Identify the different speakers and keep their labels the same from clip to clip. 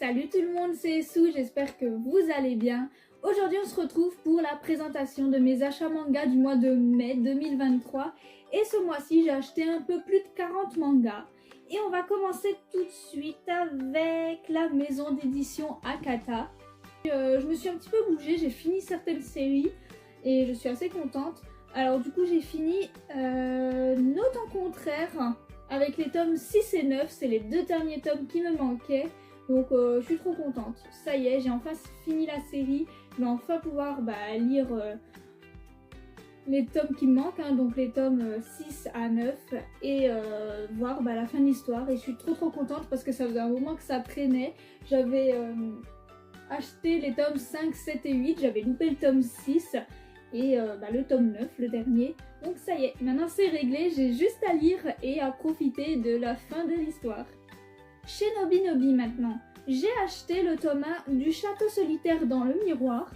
Speaker 1: Salut tout le monde, c'est Sue, j'espère que vous allez bien. Aujourd'hui on se retrouve pour la présentation de mes achats manga du mois de mai 2023. Et ce mois-ci j'ai acheté un peu plus de 40 mangas. Et on va commencer tout de suite avec la maison d'édition Akata. Je me suis un petit peu bougée, j'ai fini certaines séries et je suis assez contente. Alors du coup j'ai fini Note en contraire avec les tomes 6 et 9, c'est les deux derniers tomes qui me manquaient. Donc je suis trop contente, ça y est, j'ai enfin fini la série, je vais enfin pouvoir lire les tomes qui me manquent, donc les tomes 6 à 9 et voir la fin de l'histoire. Et je suis trop contente parce que ça faisait un moment que ça traînait, j'avais acheté les tomes 5, 7 et 8, j'avais loupé le tome 6 et le tome 9, le dernier. Donc ça y est, maintenant c'est réglé, j'ai juste à lire et à profiter de la fin de l'histoire. Chez Nobinobi maintenant, j'ai acheté le tome 1 du Château solitaire dans le miroir.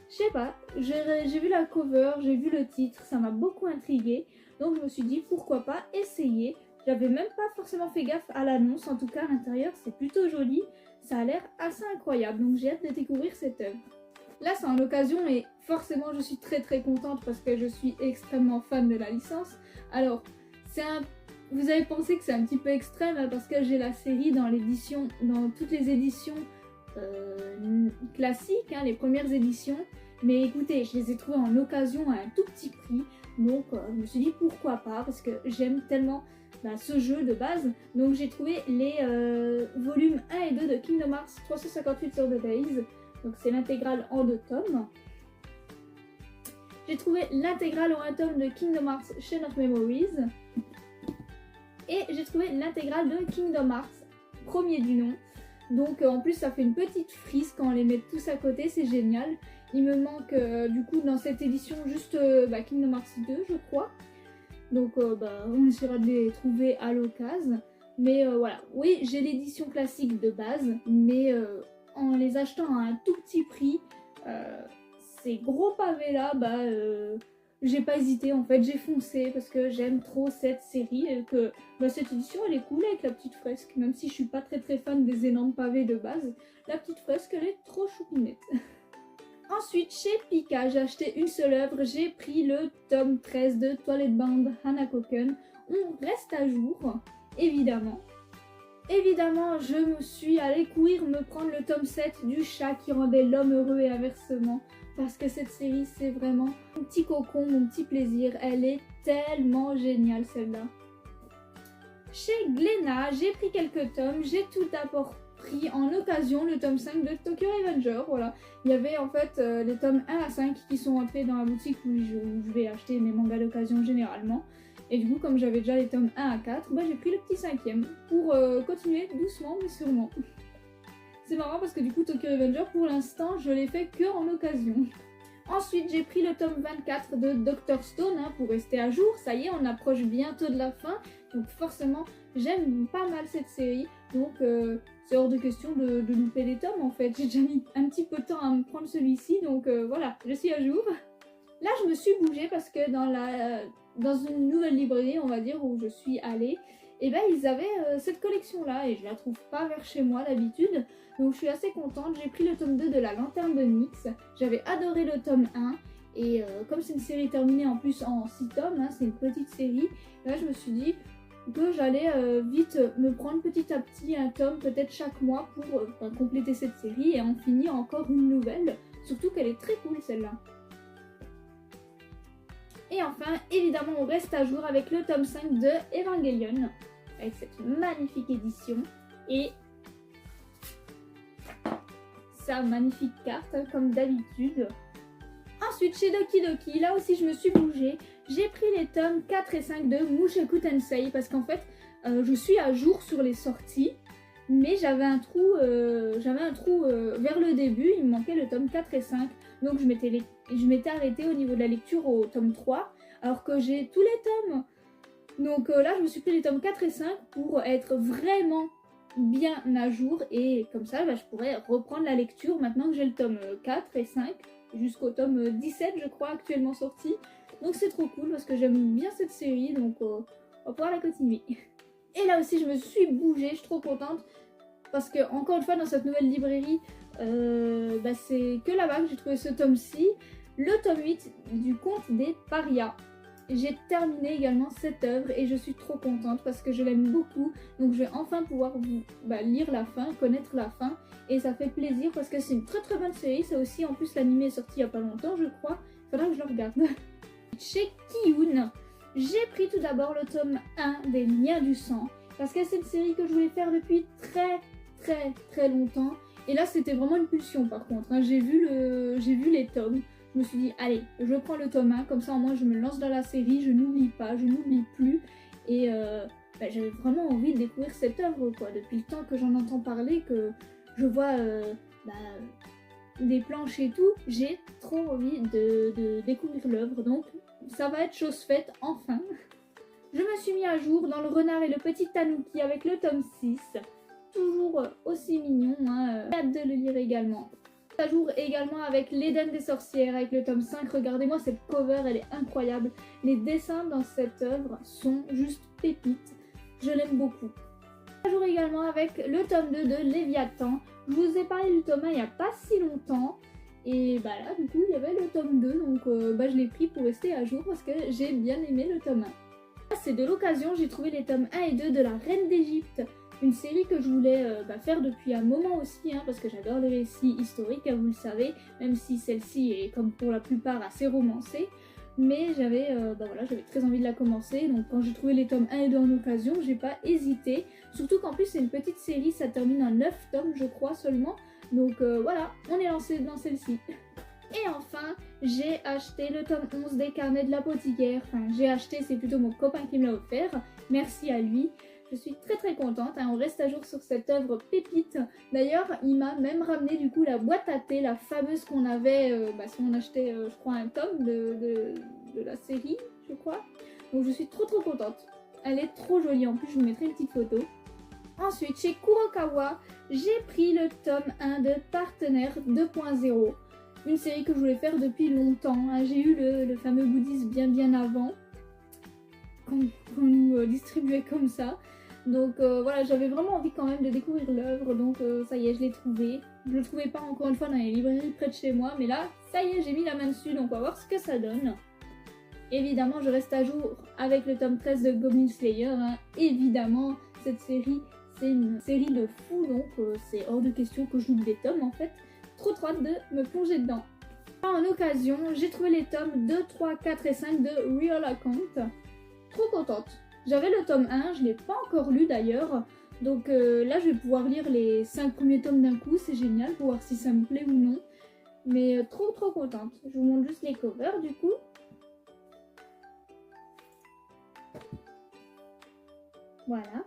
Speaker 1: Je sais pas, j'ai vu la cover, j'ai vu le titre, ça m'a beaucoup intriguée. Donc je me suis dit pourquoi pas essayer. J'avais même pas forcément fait gaffe à l'annonce, en tout cas à l'intérieur c'est plutôt joli. Ça a l'air assez incroyable, donc j'ai hâte de découvrir cette œuvre. Là c'est en occasion et forcément je suis très contente parce que je suis extrêmement fan de la licence. Alors vous avez pensé que c'est un petit peu extrême parce que j'ai la série dans toutes les éditions classiques, les premières éditions. Mais écoutez, je les ai trouvées en occasion à un tout petit prix. Donc je me suis dit pourquoi pas parce que j'aime tellement ce jeu de base. Donc j'ai trouvé les volumes 1 et 2 de Kingdom Hearts 358 sur The Days. Donc c'est l'intégrale en 2 tomes. J'ai trouvé l'intégrale en 1 tome de Kingdom Hearts Chain of Memories. Et j'ai trouvé l'intégrale de Kingdom Hearts, premier du nom. Donc en plus ça fait une petite frise quand on les met tous à côté, c'est génial. Il me manque du coup dans cette édition juste Kingdom Hearts 2 je crois. Donc on essaiera de les trouver à l'occasion. Mais voilà, oui j'ai l'édition classique de base, mais en les achetant à un tout petit prix, ces gros pavés là, j'ai pas hésité en fait, j'ai foncé parce que j'aime trop cette série et que cette édition elle est cool avec la petite fresque, même si je suis pas très fan des énormes pavés de base, la petite fresque elle est trop choupinette. Ensuite chez Pika j'ai acheté une seule œuvre, j'ai pris le tome 13 de Toilet Bound Hanakoken. On reste à jour, évidemment. Évidemment, je me suis allée courir me prendre le tome 7 du chat qui rendait l'homme heureux et inversement. Parce que cette série, c'est vraiment mon petit cocon, mon petit plaisir. Elle est tellement géniale, celle-là. Chez Glénat, j'ai pris quelques tomes. J'ai tout d'abord pris en occasion le tome 5 de Tokyo Revenger. Voilà. Il y avait en fait les tomes 1 à 5 qui sont entrés dans la boutique où je vais acheter mes mangas d'occasion généralement. Et du coup, comme j'avais déjà les tomes 1 à 4, j'ai pris le petit 5e pour continuer doucement mais sûrement. C'est marrant parce que du coup Tokyo Revenger pour l'instant je l'ai fait que en occasion. Ensuite j'ai pris le tome 24 de Dr Stone pour rester à jour. Ça y est, on approche bientôt de la fin. Donc forcément j'aime pas mal cette série. Donc c'est hors de question de louper les tomes en fait. J'ai déjà mis un petit peu de temps à me prendre celui-ci. Donc voilà, je suis à jour. Là je me suis bougée parce que dans une nouvelle librairie on va dire où je suis allée, et ils avaient cette collection là et je la trouve pas vers chez moi d'habitude, donc je suis assez contente. J'ai pris le tome 2 de la Lanterne de Nyx, j'avais adoré le tome 1 et comme c'est une série terminée en plus en 6 tomes, c'est une petite série, là je me suis dit que j'allais vite me prendre petit à petit un tome peut-être chaque mois pour compléter cette série et en finir encore une nouvelle, surtout qu'elle est très cool celle-là. Et enfin, évidemment, on reste à jour avec le tome 5 de Evangelion, avec cette magnifique édition et sa magnifique carte, comme d'habitude. Ensuite, chez Doki Doki, là aussi je me suis bougée. J'ai pris les tomes 4 et 5 de Mushoku Tensei, parce qu'en fait, je suis à jour sur les sorties, mais j'avais un trou vers le début, il me manquait le tome 4 et 5. Donc je m'étais arrêtée au niveau de la lecture au tome 3, alors que j'ai tous les tomes. Donc là, je me suis pris les tomes 4 et 5 pour être vraiment bien à jour. Et comme ça, je pourrais reprendre la lecture maintenant que j'ai le tome 4 et 5, jusqu'au tome 17, je crois, actuellement sorti. Donc c'est trop cool parce que j'aime bien cette série, donc on va pouvoir la continuer. Et là aussi, je me suis bougée, je suis trop contente. parce que encore une fois dans cette nouvelle librairie, c'est que là-bas que j'ai trouvé ce tome-ci, le tome 8 du Conte des Parias. J'ai terminé également cette œuvre et je suis trop contente parce que je l'aime beaucoup. Donc je vais enfin pouvoir lire la fin, connaître la fin. Et ça fait plaisir parce que c'est une très très bonne série. Ça aussi, en plus l'anime est sorti il n'y a pas longtemps je crois. Il faudra que je le regarde. Chez Kiyun, j'ai pris tout d'abord le tome 1 des Liens du Sang. Parce que c'est une série que je voulais faire depuis très très très longtemps. Et là c'était vraiment une pulsion par contre. Hein. J'ai vu les tomes. Je me suis dit, allez, je prends le tome 1, comme ça au moins je me lance dans la série, je n'oublie pas, je n'oublie plus. Et j'avais vraiment envie de découvrir cette œuvre, quoi. Depuis le temps que j'en entends parler, que je vois des planches et tout, j'ai trop envie de découvrir l'œuvre. Donc ça va être chose faite, enfin. Je me suis mis à jour dans Le Renard et le Petit Tanuki avec le tome 6. Toujours aussi mignon, hein. J'ai hâte de le lire également. À jour également avec L'Éden des sorcières avec le tome 5. Regardez-moi cette cover, elle est incroyable. Les dessins dans cette œuvre sont juste pépites. Je l'aime beaucoup. À jour également avec le tome 2 de Léviathan. Je vous ai parlé du tome 1 il n'y a pas si longtemps. Et là du coup il y avait le tome 2 donc je l'ai pris pour rester à jour parce que j'ai bien aimé le tome 1. C'est de l'occasion, j'ai trouvé les tomes 1 et 2 de La Reine d'Égypte. Une série que je voulais faire depuis un moment aussi, hein, parce que j'adore les récits historiques, hein, vous le savez, même si celle-ci est comme pour la plupart assez romancée. Mais j'avais très envie de la commencer, donc quand j'ai trouvé les tomes 1 et 2 en occasion, j'ai pas hésité. Surtout qu'en plus c'est une petite série, ça termine en 9 tomes je crois seulement. Donc voilà, on est lancé dans celle-ci. Et enfin, j'ai acheté le tome 11 des Carnets de l'apothicaire. Enfin, j'ai acheté, c'est plutôt mon copain qui me l'a offert. Merci à lui. Je suis très très contente, hein. On reste à jour sur cette œuvre pépite. D'ailleurs, il m'a même ramené du coup la boîte à thé, la fameuse qu'on avait si on achetait, je crois, un tome de la série, je crois. Donc je suis trop trop contente. Elle est trop jolie, en plus je vous mettrai une petite photo. Ensuite, chez Kurokawa, j'ai pris le tome 1 de Partenaire 2.0. Une série que je voulais faire depuis longtemps. Hein. J'ai eu le fameux goodies bien avant, qu'on nous distribuait comme ça. Donc voilà, j'avais vraiment envie quand même de découvrir l'œuvre, donc ça y est, je l'ai trouvé. Je ne le trouvais pas encore une fois dans les librairies près de chez moi, mais là, ça y est, j'ai mis la main dessus, donc on va voir ce que ça donne. Évidemment, je reste à jour avec le tome 13 de Goblin Slayer. Hein. Évidemment, cette série, c'est une série de fou, donc c'est hors de question que je loupe des tomes en fait. Trop hâte de me plonger dedans. En occasion, j'ai trouvé les tomes 2, 3, 4 et 5 de Real Account. Trop contente. J'avais le tome 1, je ne l'ai pas encore lu d'ailleurs. Donc là, je vais pouvoir lire les 5 premiers tomes d'un coup. C'est génial pour voir si ça me plaît ou non. Mais trop contente. Je vous montre juste les covers du coup. Voilà.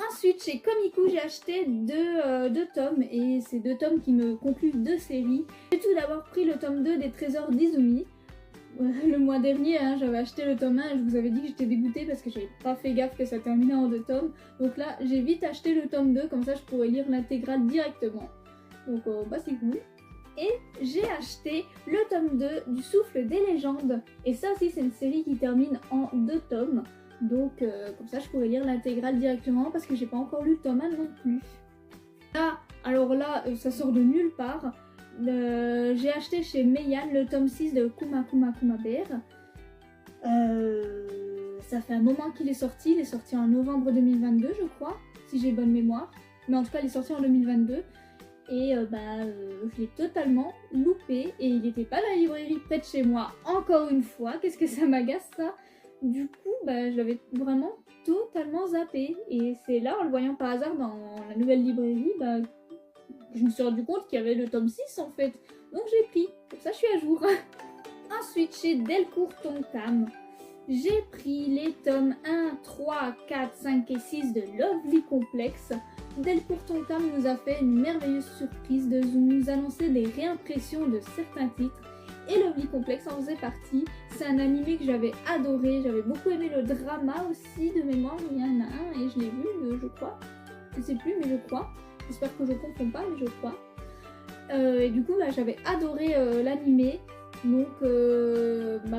Speaker 1: Ensuite, chez Komiku, j'ai acheté deux tomes. Et c'est 2 tomes qui me concluent 2 séries. J'ai tout d'abord pris le tome 2 des Trésors d'Izumi. Le mois dernier, hein, j'avais acheté le tome 1 et je vous avais dit que j'étais dégoûtée parce que j'avais pas fait gaffe que ça terminait en 2 tomes. Donc là, j'ai vite acheté le tome 2, comme ça je pourrais lire l'intégrale directement. Donc c'est cool. Et j'ai acheté le tome 2 du Souffle des légendes. Et ça aussi, c'est une série qui termine en 2 tomes. Donc comme ça, je pourrais lire l'intégrale directement parce que j'ai pas encore lu le tome 1 non plus. Là, alors là, ça sort de nulle part. J'ai acheté chez Meian le tome 6 de Kuma Kuma Kuma Bear. Ça fait un moment qu'il est sorti. Il est sorti en novembre 2022 je crois, si j'ai bonne mémoire. Mais en tout cas il est sorti en 2022. Et je l'ai totalement loupé. Et il n'était pas dans la librairie près de chez moi. Encore une fois, qu'est-ce que ça m'agace ça. Du coup je l'avais vraiment totalement zappé. Et c'est là en le voyant par hasard dans la nouvelle librairie je me suis rendu compte qu'il y avait le tome 6 en fait. Donc j'ai pris, comme ça je suis à jour. Ensuite chez Delcourt Tonkam, j'ai pris les tomes 1, 3, 4, 5 et 6 de Lovely Complex. Delcourt Tonkam nous a fait une merveilleuse surprise de nous annoncer des réimpressions de certains titres. Et Lovely Complex en faisait partie. C'est un animé que j'avais adoré. J'avais beaucoup aimé le drama aussi de mémoire. Il y en a un et je l'ai vu, je crois. Je sais plus mais je crois. J'espère que je confonds pas, mais je crois. Et du coup, j'avais adoré l'animé. Donc,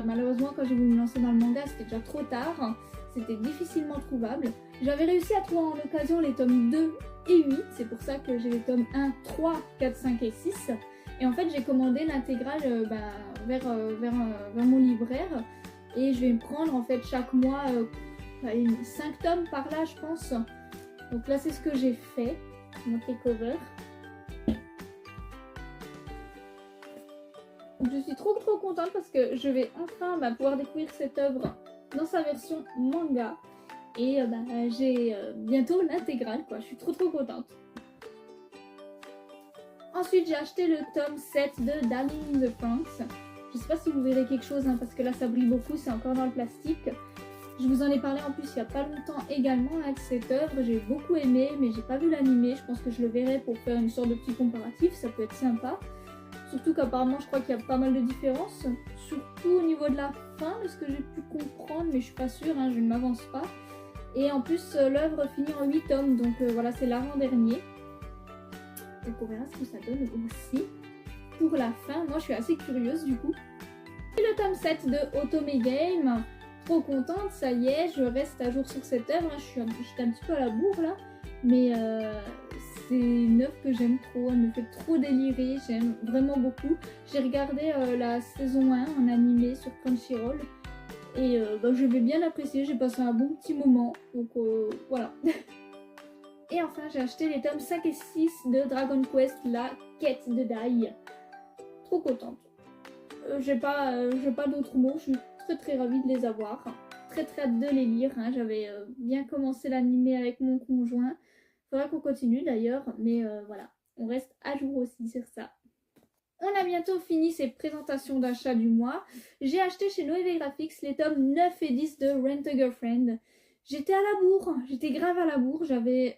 Speaker 1: malheureusement, quand j'ai voulu me lancer dans le manga, c'était déjà trop tard. C'était difficilement trouvable. J'avais réussi à trouver en occasion les tomes 2 et 8. C'est pour ça que j'ai les tomes 1, 3, 4, 5 et 6. Et en fait, j'ai commandé l'intégrale vers mon libraire. Et je vais me prendre en fait chaque mois 5 tomes par là, je pense. Donc là, c'est ce que j'ai fait. Je montre les covers. Donc, je suis trop contente parce que je vais enfin pouvoir découvrir cette œuvre dans sa version manga. Et j'ai bientôt l'intégrale, quoi. Je suis trop contente. Ensuite, j'ai acheté le tome 7 de Darling in the Franxx. Je sais pas si vous verrez quelque chose, hein, parce que là, ça brille beaucoup, c'est encore dans le plastique. Je vous en ai parlé en plus il n'y a pas longtemps également avec cette œuvre. J'ai beaucoup aimé, mais j'ai pas vu l'animé. Je pense que je le verrai pour faire une sorte de petit comparatif, ça peut être sympa. Surtout qu'apparemment, je crois qu'il y a pas mal de différences. Surtout au niveau de la fin, de ce que j'ai pu comprendre, mais je suis pas sûre, hein, je ne m'avance pas. Et en plus, l'œuvre finit en 8 tomes, donc voilà, c'est l'avant-dernier. Donc on verra ce que ça donne aussi pour la fin. Moi, je suis assez curieuse du coup. Et le tome 7 de Otome Game. Trop contente, ça y est, je reste à jour sur cette œuvre. J'étais un petit peu à la bourre là, mais c'est une œuvre que j'aime trop, elle me fait trop délirer, j'aime vraiment beaucoup. J'ai regardé la saison 1 en animé sur Crunchyroll et je vais bien apprécier, j'ai passé un bon petit moment, donc voilà. Et enfin, j'ai acheté les tomes 5 et 6 de Dragon Quest, la quête de Dai. Trop contente. J'ai pas d'autres mots, je suis très ravie de les avoir. Très hâte de les lire, hein. J'avais bien commencé l'animé avec mon conjoint. Faudra qu'on continue d'ailleurs, mais voilà, on reste à jour aussi sur ça. On a bientôt fini ces présentations d'achat du mois. J'ai acheté chez Noévé Graphics les tomes 9 et 10 de Rent a Girlfriend. J'étais à la bourre, j'étais grave à la bourre, j'avais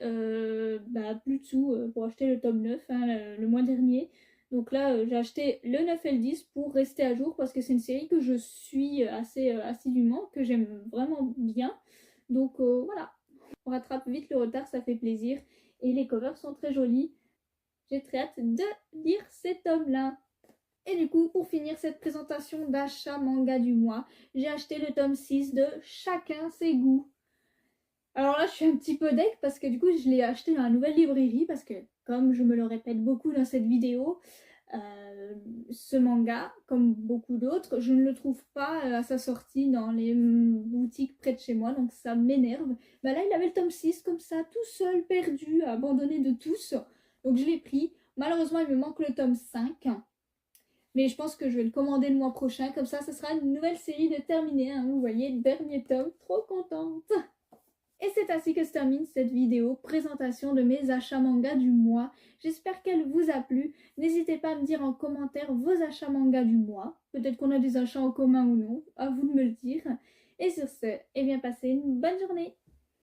Speaker 1: plus de sous pour acheter le tome 9 hein, le mois dernier. Donc là, j'ai acheté le 9 et le 10 pour rester à jour parce que c'est une série que je suis assez assidûment, que j'aime vraiment bien. Donc voilà, on rattrape vite le retard, ça fait plaisir. Et les covers sont très jolis. J'ai très hâte de lire ces tomes-là. Et du coup, pour finir cette présentation d'achat manga du mois, j'ai acheté le tome 6 de Chacun ses goûts. Alors là, je suis un petit peu deg parce que du coup, je l'ai acheté dans la nouvelle librairie parce que, comme je me le répète beaucoup dans cette vidéo, ce manga, comme beaucoup d'autres, je ne le trouve pas à sa sortie dans les boutiques près de chez moi, donc ça m'énerve. Là, il avait le tome 6 comme ça, tout seul, perdu, abandonné de tous. Donc je l'ai pris. Malheureusement, il me manque le tome 5. Mais je pense que je vais le commander le mois prochain. Comme ça sera une nouvelle série de terminée. Hein, vous voyez, dernier tome. Trop contente. Et c'est ainsi que se termine cette vidéo présentation de mes achats manga du mois. J'espère qu'elle vous a plu. N'hésitez pas à me dire en commentaire vos achats manga du mois. Peut-être qu'on a des achats en commun ou non. À vous de me le dire. Et sur ce, passez une bonne journée.